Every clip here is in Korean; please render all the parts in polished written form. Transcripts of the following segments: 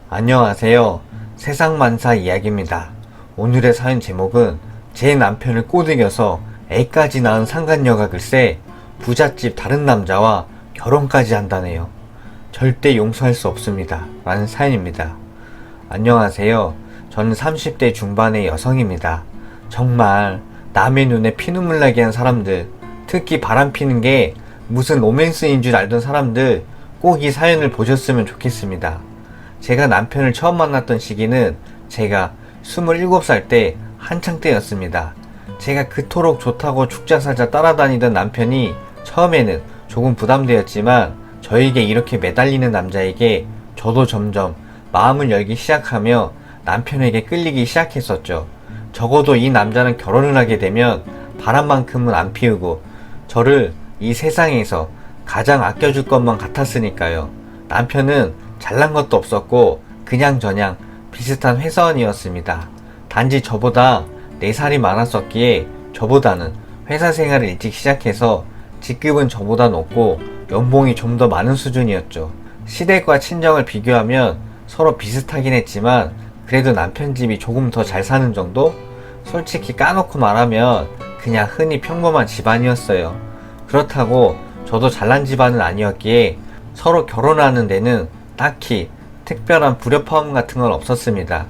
안녕하세요. 세상만사 이야기입니다. 오늘의 사연 제목은 제 남편을 꼬드겨서 애까지 낳은 상간녀가 글쎄 부잣집 다른 남자와 결혼까지 한다네요. 절대 용서할 수 없습니다. 라는 사연입니다. 안녕하세요. 저는 30대 중반의 여성입니다. 정말 남의 눈에 피눈물 나게 한 사람들, 특히 바람피는 게 무슨 로맨스인 줄 알던 사람들 꼭 이 사연을 보셨으면 좋겠습니다. 제가 남편을 처음 만났던 시기는 제가 27살 때 한창 때였습니다. 제가 그토록 좋다고 죽자살자 따라다니던 남편이 처음에는 조금 부담되었지만 저에게 이렇게 매달리는 남자에게 저도 점점 마음을 열기 시작하며 남편에게 끌리기 시작했었죠. 적어도 이 남자는 결혼을 하게 되면 바람만큼은 안 피우고 저를 이 세상에서 가장 아껴줄 것만 같았으니까요. 남편은 잘난 것도 없었고 그냥저냥 비슷한 회사원이었습니다. 단지 저보다 4살이 많았었기에 저보다는 회사 생활을 일찍 시작해서 직급은 저보다 높고 연봉이 좀 더 많은 수준이었죠. 시댁과 친정을 비교하면 서로 비슷하긴 했지만 그래도 남편 집이 조금 더 잘 사는 정도? 솔직히 까놓고 말하면 그냥 흔히 평범한 집안이었어요. 그렇다고 저도 잘난 집안은 아니었기에 서로 결혼하는 데는 딱히 특별한 불협화음 같은 건 없었습니다.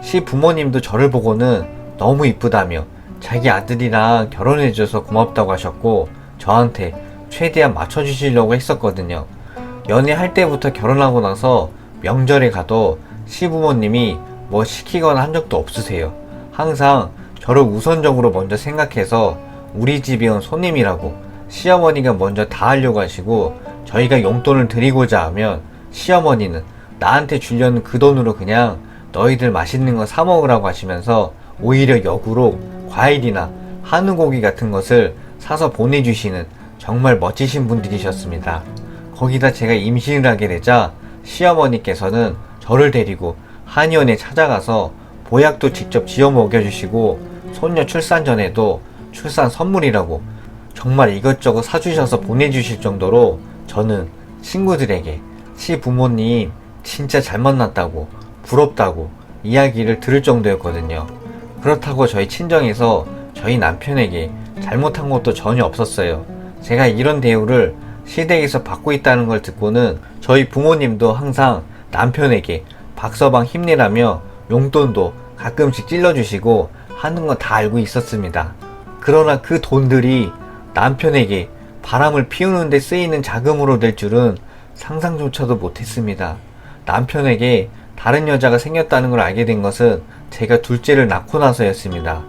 시부모님도 저를 보고는 너무 이쁘다며 자기 아들이랑 결혼해줘서 고맙다고 하셨고 저한테 최대한 맞춰주시려고 했었거든요. 연애할 때부터 결혼하고 나서 명절에 가도 시부모님이 뭐 시키거나 한 적도 없으세요. 항상 저를 우선적으로 먼저 생각해서 우리 집에 온 손님이라고 시어머니가 먼저 다 하려고 하시고 저희가 용돈을 드리고자 하면 시어머니는 나한테 주려는 그 돈으로 그냥 너희들 맛있는 거 사 먹으라고 하시면서 오히려 역으로 과일이나 한우 고기 같은 것을 사서 보내주시는 정말 멋지신 분들이셨습니다. 거기다 제가 임신을 하게 되자 시어머니께서는 저를 데리고 한의원에 찾아가서 보약도 직접 지어 먹여주시고 손녀 출산 전에도 출산 선물이라고 정말 이것저것 사주셔서 보내주실 정도로 저는 친구들에게 시부모님 진짜 잘 만났다고 부럽다고 이야기를 들을 정도였거든요. 그렇다고 저희 친정에서 저희 남편에게 잘못한 것도 전혀 없었어요. 제가 이런 대우를 시댁에서 받고 있다는 걸 듣고는 저희 부모님도 항상 남편에게 박서방 힘내라며 용돈도 가끔씩 찔러주시고 하는 건 다 알고 있었습니다. 그러나 그 돈들이 남편에게 바람을 피우는 데 쓰이는 자금으로 될 줄은 상상조차도 못했습니다. 남편에게 다른 여자가 생겼다는 걸 알게 된 것은 제가 둘째를 낳고 나서였습니다.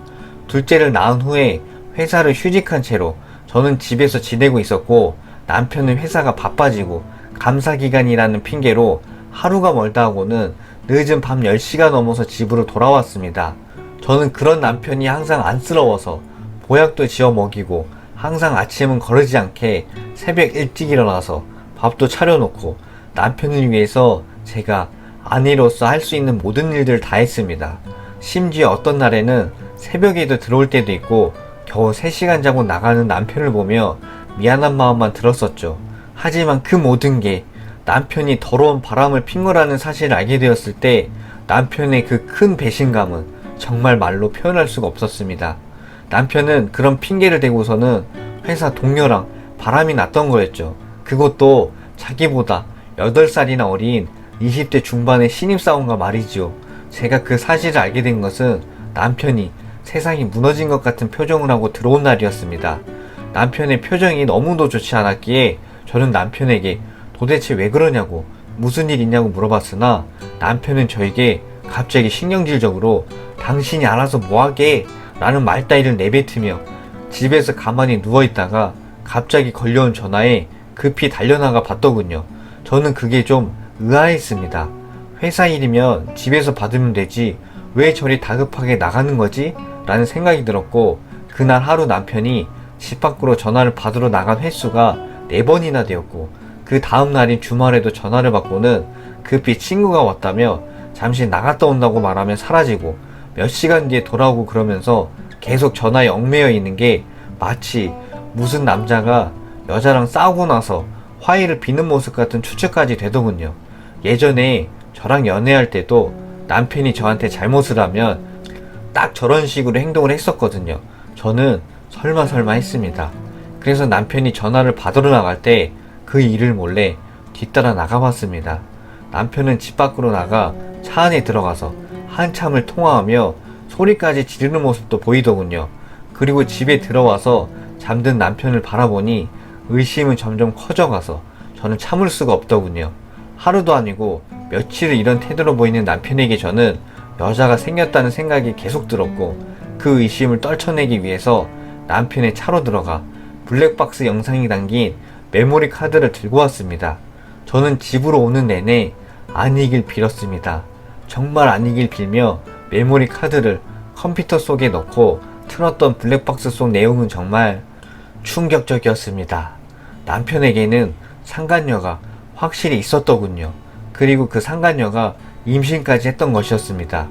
둘째를 낳은 후에 회사를 휴직한 채로 저는 집에서 지내고 있었고 남편은 회사가 바빠지고 감사기간이라는 핑계로 하루가 멀다 하고는 늦은 밤 10시가 넘어서 집으로 돌아왔습니다. 저는 그런 남편이 항상 안쓰러워서 보약도 지어 먹이고 항상 아침은 거르지 않게 새벽 일찍 일어나서 밥도 차려놓고 남편을 위해서 제가 아내로서 할 수 있는 모든 일들을 다 했습니다. 심지어 어떤 날에는 새벽에도 들어올 때도 있고 겨우 3시간 자고 나가는 남편을 보며 미안한 마음만 들었었죠. 하지만 그 모든 게 남편이 더러운 바람을 핀 거라는 사실을 알게 되었을 때 남편의 그 큰 배신감은 정말 말로 표현할 수가 없었습니다. 남편은 그런 핑계를 대고서는 회사 동료랑 바람이 났던 거였죠. 그것도 자기보다 8살이나 어린 20대 중반의 신입사원과 말이죠. 제가 그 사실을 알게 된 것은 남편이 세상이 무너진 것 같은 표정을 하고 들어온 날이었습니다. 남편의 표정이 너무도 좋지 않았기에 저는 남편에게 도대체 왜 그러냐고 무슨 일 있냐고 물어봤으나 남편은 저에게 갑자기 신경질적으로 당신이 알아서 뭐하게 라는 말따위를 내뱉으며 집에서 가만히 누워있다가 갑자기 걸려온 전화에 급히 달려나가 봤더군요. 저는 그게 좀 의아했습니다. 회사 일이면 집에서 받으면 되지 왜 저리 다급하게 나가는 거지? 라는 생각이 들었고 그날 하루 남편이 집 밖으로 전화를 받으러 나간 횟수가 4번이나 되었고 그 다음 날인 주말에도 전화를 받고는 급히 친구가 왔다며 잠시 나갔다 온다고 말하며 사라지고 몇 시간 뒤에 돌아오고 그러면서 계속 전화에 얽매여 있는 게 마치 무슨 남자가 여자랑 싸우고 나서 화해를 비는 모습 같은 추측까지 되더군요. 예전에 저랑 연애할 때도 남편이 저한테 잘못을 하면 딱 저런 식으로 행동을 했었거든요. 저는 설마 했습니다. 그래서 남편이 전화를 받으러 나갈 때 그 일을 몰래 뒤따라 나가봤습니다. 남편은 집 밖으로 나가 차 안에 들어가서 한참을 통화하며 소리까지 지르는 모습도 보이더군요. 그리고 집에 들어와서 잠든 남편을 바라보니 의심은 점점 커져가서 저는 참을 수가 없더군요. 하루도 아니고 며칠을 이런 태도로 보이는 남편에게 저는 여자가 생겼다는 생각이 계속 들었고, 그 의심을 떨쳐내기 위해서 남편의 차로 들어가 블랙박스 영상이 담긴 메모리 카드를 들고 왔습니다. 저는 집으로 오는 내내 아니길 빌었습니다. 정말 아니길 빌며 메모리 카드를 컴퓨터 속에 넣고 틀었던 블랙박스 속 내용은 정말 충격적이었습니다. 남편에게는 상간녀가 확실히 있었더군요. 그리고 그 상간녀가 임신까지 했던 것이었습니다.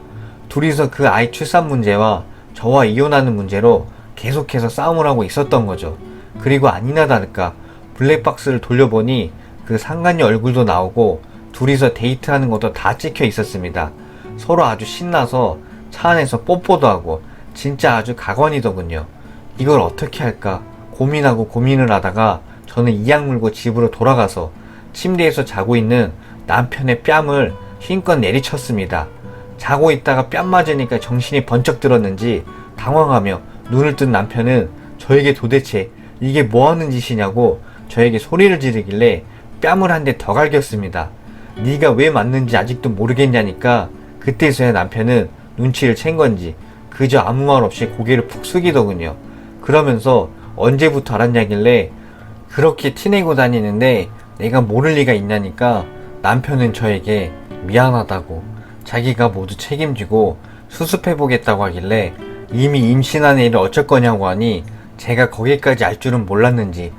둘이서 그 아이 출산 문제와 저와 이혼하는 문제로 계속해서 싸움을 하고 있었던 거죠. 그리고 아니나 다를까 블랙박스를 돌려보니 그 상간녀 얼굴도 나오고 둘이서 데이트하는 것도 다 찍혀 있었습니다. 서로 아주 신나서 차 안에서 뽀뽀도 하고 진짜 아주 가관이더군요. 이걸 어떻게 할까 고민을 하다가 저는 이악 물고 집으로 돌아가서 침대에서 자고 있는 남편의 뺨을 힘껏 내리쳤습니다. 자고 있다가 뺨 맞으니까 정신이 번쩍 들었는지 당황하며 눈을 뜬 남편은 저에게 도대체 이게 뭐하는 짓이냐고 저에게 소리를 지르길래 뺨을 한 대 더 갈겼습니다. 네가 왜 맞는지 아직도 모르겠냐니까 그때서야 남편은 눈치를 챈 건지 그저 아무 말 없이 고개를 푹 숙이더군요. 그러면서 언제부터 알았냐길래 그렇게 티내고 다니는데 내가 모를 리가 있냐니까 남편은 저에게 미안하다고 자기가 모두 책임지고 수습해보겠다고 하길래 이미 임신한 애를 어쩔 거냐고 하니 제가 거기까지 알 줄은 몰랐는지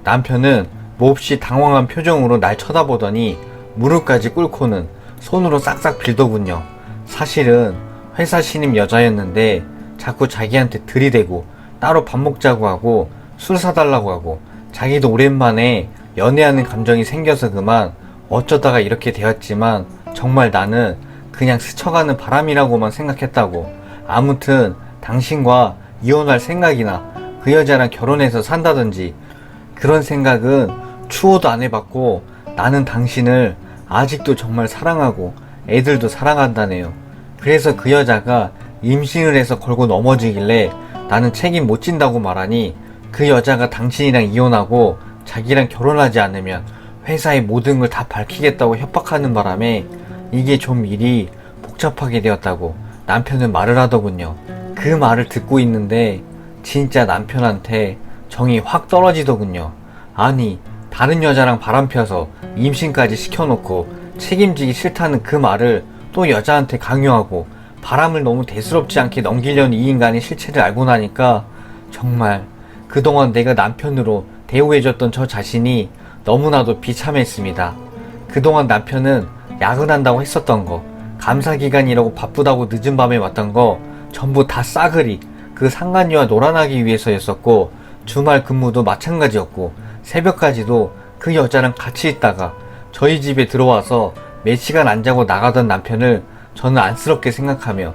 남편은 몹시 당황한 표정으로 날 쳐다보더니 무릎까지 꿇고는 손으로 싹싹 빌더군요. 사실은 회사 신임 여자였는데 자꾸 자기한테 들이대고 따로 밥 먹자고 하고 술 사달라고 하고 자기도 오랜만에 연애하는 감정이 생겨서 그만 어쩌다가 이렇게 되었지만 정말 나는 그냥 스쳐가는 바람이라고만 생각했다고. 아무튼 당신과 이혼할 생각이나 그 여자랑 결혼해서 산다든지 그런 생각은 추호도 안 해봤고 나는 당신을 아직도 정말 사랑하고 애들도 사랑한다네요. 그래서 그 여자가 임신을 해서 걸고 넘어지길래 나는 책임 못 진다고 말하니 그 여자가 당신이랑 이혼하고 자기랑 결혼하지 않으면 회사의 모든 걸 다 밝히겠다고 협박하는 바람에 이게 좀 일이 복잡하게 되었다고 남편은 말을 하더군요. 그 말을 듣고 있는데 진짜 남편한테 정이 확 떨어지더군요. 아니 다른 여자랑 바람펴서 임신까지 시켜놓고 책임지기 싫다는 그 말을 또 여자한테 강요하고 바람을 너무 대수롭지 않게 넘기려는 이 인간의 실체를 알고 나니까 정말 그동안 내가 남편으로 대우해줬던 저 자신이 너무나도 비참했습니다. 그동안 남편은 야근한다고 했었던 거, 감사기간이라고 바쁘다고 늦은 밤에 왔던 거 전부 다 싸그리 그 상간녀와 놀아나기 위해서였었고 주말 근무도 마찬가지였고 새벽까지도 그 여자랑 같이 있다가 저희 집에 들어와서 몇 시간 안 자고 나가던 남편을 저는 안쓰럽게 생각하며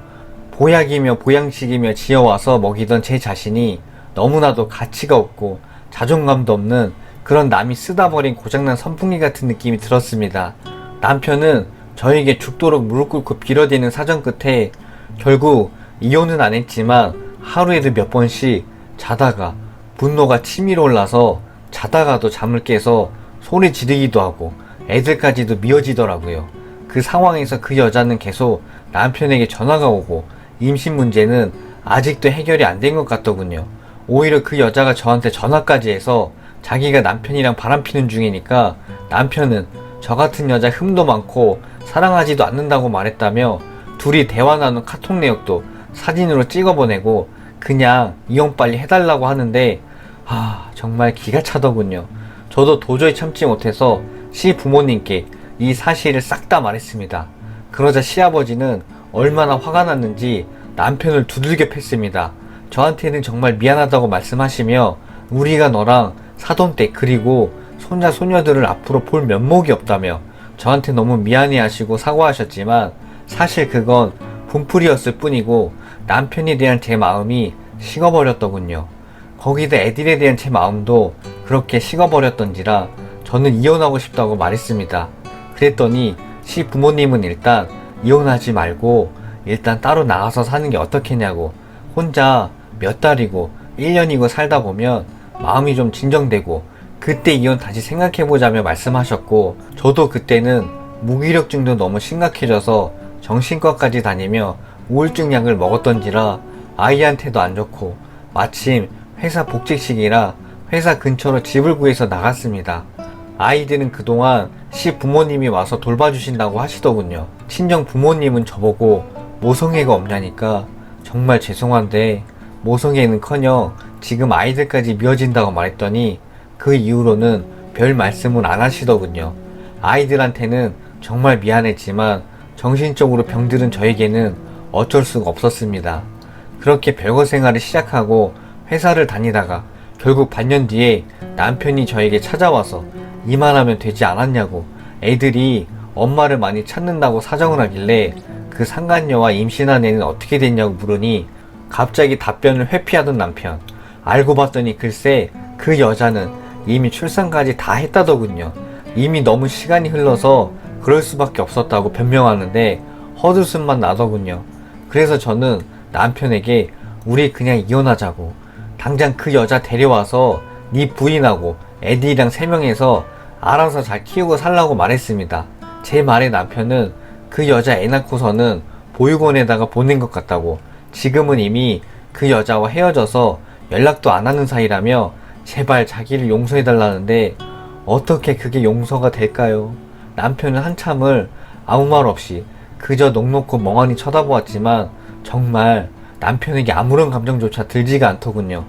보약이며 보양식이며 지어와서 먹이던 제 자신이 너무나도 가치가 없고 자존감도 없는 그런 남이 쓰다 버린 고장난 선풍기 같은 느낌이 들었습니다. 남편은 저에게 죽도록 무릎 꿇고 빌어대는 사정 끝에 결국 이혼은 안 했지만 하루에도 몇 번씩 자다가 분노가 치밀어 올라서 자다가도 잠을 깨서 소리 지르기도 하고 애들까지도 미워지더라고요. 그 상황에서 그 여자는 계속 남편에게 전화가 오고 임신 문제는 아직도 해결이 안 된 것 같더군요. 오히려 그 여자가 저한테 전화까지 해서 자기가 남편이랑 바람피는 중이니까 남편은 저 같은 여자 흠도 많고 사랑하지도 않는다고 말했다며 둘이 대화 나눈 카톡 내역도 사진으로 찍어보내고 그냥 이혼 빨리 해달라고 하는데 정말 기가 차더군요. 저도 도저히 참지 못해서 시부모님께 이 사실을 싹 다 말했습니다. 그러자 시아버지는 얼마나 화가 났는지 남편을 두들겨 팼습니다. 저한테는 정말 미안하다고 말씀하시며 우리가 너랑 사돈 때 그리고 손자 소녀들을 앞으로 볼 면목이 없다며 저한테 너무 미안해 하시고 사과하셨지만 사실 그건 분풀이었을 뿐이고 남편에 대한 제 마음이 식어버렸더군요. 거기다 애들에 대한 제 마음도 그렇게 식어버렸던지라 저는 이혼하고 싶다고 말했습니다. 그랬더니 시부모님은 일단 이혼하지 말고 일단 따로 나가서 사는 게 어떻겠냐고, 혼자 몇 달이고 1년이고 살다 보면 마음이 좀 진정되고 그때 이혼 다시 생각해보자며 말씀하셨고, 저도 그때는 무기력증도 너무 심각해져서 정신과까지 다니며 우울증 약을 먹었던지라 아이한테도 안 좋고 마침 회사 복직식이라 회사 근처로 집을 구해서 나갔습니다. 아이들은 그동안 시부모님이 와서 돌봐주신다고 하시더군요. 친정 부모님은 저보고 모성애가 없냐니까 정말 죄송한데 모성애는커녕 지금 아이들까지 미워진다고 말했더니 그 이후로는 별 말씀은 안 하시더군요. 아이들한테는 정말 미안했지만 정신적으로 병들은 저에게는 어쩔 수가 없었습니다. 그렇게 별거 생활을 시작하고 회사를 다니다가 결국 반년 뒤에 남편이 저에게 찾아와서 이만하면 되지 않았냐고, 애들이 엄마를 많이 찾는다고 사정을 하길래 그 상간녀와 임신한 애는 어떻게 됐냐고 물으니 갑자기 답변을 회피하던 남편. 알고 봤더니 글쎄 그 여자는 이미 출산까지 다 했다더군요. 이미 너무 시간이 흘러서 그럴 수밖에 없었다고 변명하는데 헛웃음만 나더군요. 그래서 저는 남편에게 우리 그냥 이혼하자고, 당장 그 여자 데려와서 네 부인하고 애들이랑 3명에서 알아서 잘 키우고 살라고 말했습니다. 제 말에 남편은 그 여자 애 낳고서는 보육원에다가 보낸 것 같다고, 지금은 이미 그 여자와 헤어져서 연락도 안 하는 사이라며 제발 자기를 용서해달라는데 어떻게 그게 용서가 될까요? 남편은 한참을 아무 말 없이 그저 넋놓고 멍하니 쳐다보았지만 정말 남편에게 아무런 감정조차 들지가 않더군요.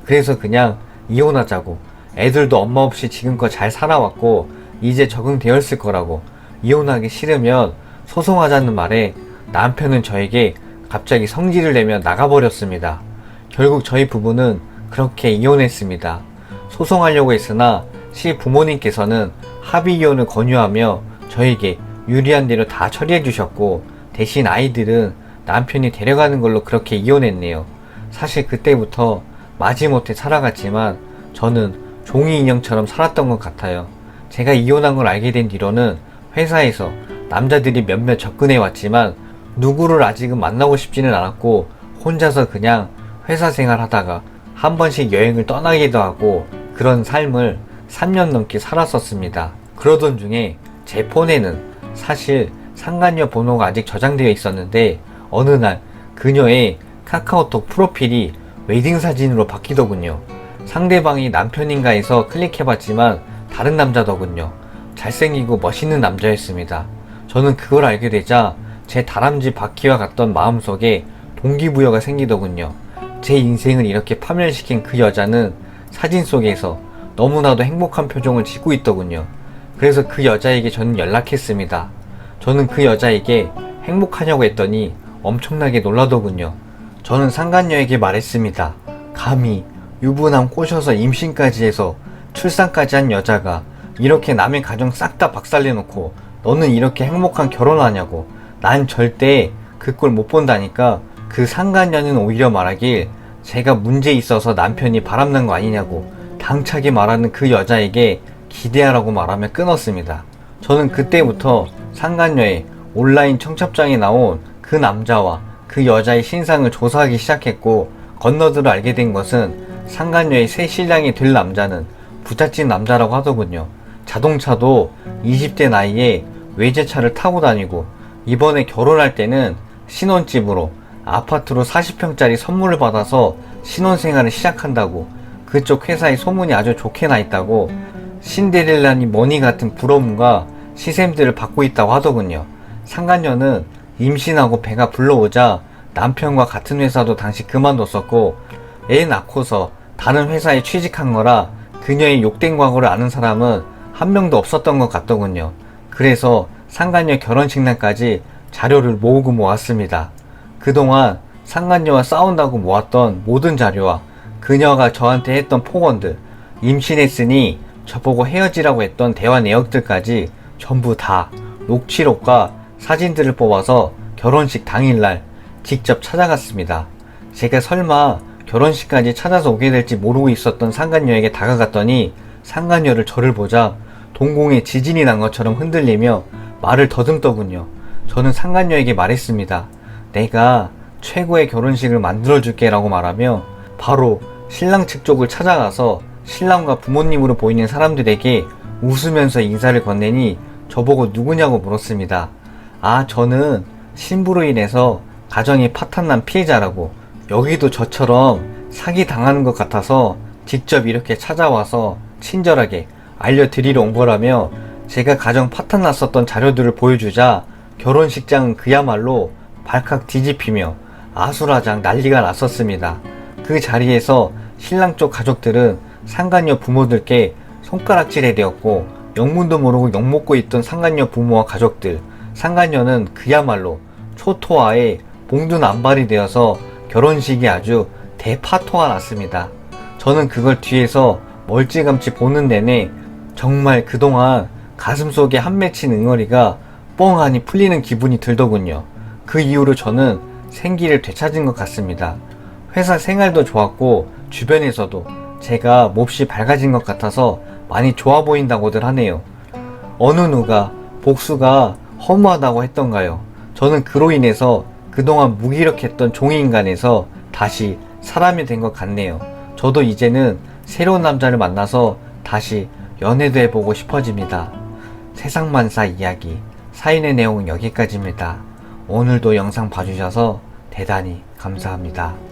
그래서 그냥 이혼하자고, 애들도 엄마 없이 지금껏 잘 살아왔고 이제 적응되었을 거라고, 이혼하기 싫으면 소송하자는 말에 남편은 저에게 갑자기 성질을 내며 나가버렸습니다. 결국 저희 부부는 그렇게 이혼했습니다. 소송하려고 했으나 시부모님께서는 합의 이혼을 권유하며 저에게 유리한 대로 다 처리해 주셨고, 대신 아이들은 남편이 데려가는 걸로 그렇게 이혼했네요. 사실 그때부터 마지못해 살아갔지만 저는 종이 인형처럼 살았던 것 같아요. 제가 이혼한 걸 알게 된 뒤로는 회사에서 남자들이 몇몇 접근해 왔지만 누구를 아직은 만나고 싶지는 않았고 혼자서 그냥 회사 생활 하다가 한 번씩 여행을 떠나기도 하고 그런 삶을 3년 넘게 살았었습니다. 그러던 중에 제 폰에는 사실 상간녀 번호가 아직 저장되어 있었는데 어느 날 그녀의 카카오톡 프로필이 웨딩 사진으로 바뀌더군요. 상대방이 남편인가 해서 클릭해봤지만 다른 남자더군요. 잘생기고 멋있는 남자였습니다. 저는 그걸 알게 되자 제 다람쥐 바퀴와 같던 마음속에 동기부여가 생기더군요. 제 인생을 이렇게 파멸시킨 그 여자는 사진 속에서 너무나도 행복한 표정을 짓고 있더군요. 그래서 그 여자에게 저는 연락했습니다. 저는 그 여자에게 행복하냐고 했더니 엄청나게 놀라더군요. 저는 상간녀에게 말했습니다. 감히 유부남 꼬셔서 임신까지 해서 출산까지 한 여자가 이렇게 남의 가정 싹 다 박살내놓고 너는 이렇게 행복한 결혼하냐고. 난 절대 그 꼴 못 본다니까. 그 상간녀는 오히려 말하길 제가 문제 있어서 남편이 바람난 거 아니냐고 당차게 말하는 그 여자에게 기대하라고 말하며 끊었습니다. 저는 그때부터 상간녀의 온라인 청첩장에 나온 그 남자와 그 여자의 신상을 조사하기 시작했고, 건너들어 알게 된 것은 상간녀의 새 신랑이 될 남자는 부잣집 남자라고 하더군요. 자동차도 20대 나이에 외제차를 타고 다니고 이번에 결혼할 때는 신혼집으로 아파트로 40평짜리 선물을 받아서 신혼생활을 시작한다고, 그쪽 회사의 소문이 아주 좋게 나 있다고, 신데렐라니 머니 같은 부러움과 시샘들을 받고 있다고 하더군요. 상간녀는 임신하고 배가 불러오자 남편과 같은 회사도 당시 그만뒀었고 애 낳고서 다른 회사에 취직한 거라 그녀의 욕된 과거를 아는 사람은 한 명도 없었던 것 같더군요. 그래서 상간녀 결혼식 날까지 자료를 모으고 모았습니다. 그동안 상간녀와 싸운다고 모았던 모든 자료와 그녀가 저한테 했던 폭언들, 임신했으니 저보고 헤어지라고 했던 대화 내역들까지 전부 다 녹취록과 사진들을 뽑아서 결혼식 당일날 직접 찾아갔습니다. 제가 설마 결혼식까지 찾아서 오게 될지 모르고 있었던 상간녀에게 다가갔더니 상간녀를 저를 보자 동공에 지진이 난 것처럼 흔들리며 말을 더듬더군요. 저는 상간녀에게 말했습니다. 내가 최고의 결혼식을 만들어줄게 라고 말하며 바로 신랑 측 쪽을 찾아가서 신랑과 부모님으로 보이는 사람들에게 웃으면서 인사를 건네니 저보고 누구냐고 물었습니다. 아, 저는 신부로 인해서 가정이 파탄난 피해자라고, 여기도 저처럼 사기 당하는 것 같아서 직접 이렇게 찾아와서 친절하게 알려드리러 온 거라며 제가 가정 파탄 났었던 자료들을 보여주자 결혼식장은 그야말로 발칵 뒤집히며 아수라장 난리가 났었습니다. 그 자리에서 신랑 쪽 가족들은 상간녀 부모들께 손가락질해 대었고 영문도 모르고 욕먹고 있던 상간녀 부모와 가족들, 상간녀는 그야말로 초토화에 봉두난발이 되어서 결혼식이 아주 대파토가 났습니다. 저는 그걸 뒤에서 멀찌감치 보는 내내 정말 그동안 가슴속에 한 맺힌 응어리가 뻥하니 풀리는 기분이 들더군요. 그 이후로 저는 생기를 되찾은 것 같습니다. 회사 생활도 좋았고 주변에서도 제가 몹시 밝아진 것 같아서 많이 좋아 보인다고들 하네요. 어느 누가 복수가 허무하다고 했던가요? 저는 그로 인해서 그동안 무기력했던 종이인간에서 다시 사람이 된 것 같네요. 저도 이제는 새로운 남자를 만나서 다시 연애도 해보고 싶어집니다. 세상만사 이야기, 사인의 내용은 여기까지입니다. 오늘도 영상 봐주셔서 대단히 감사합니다.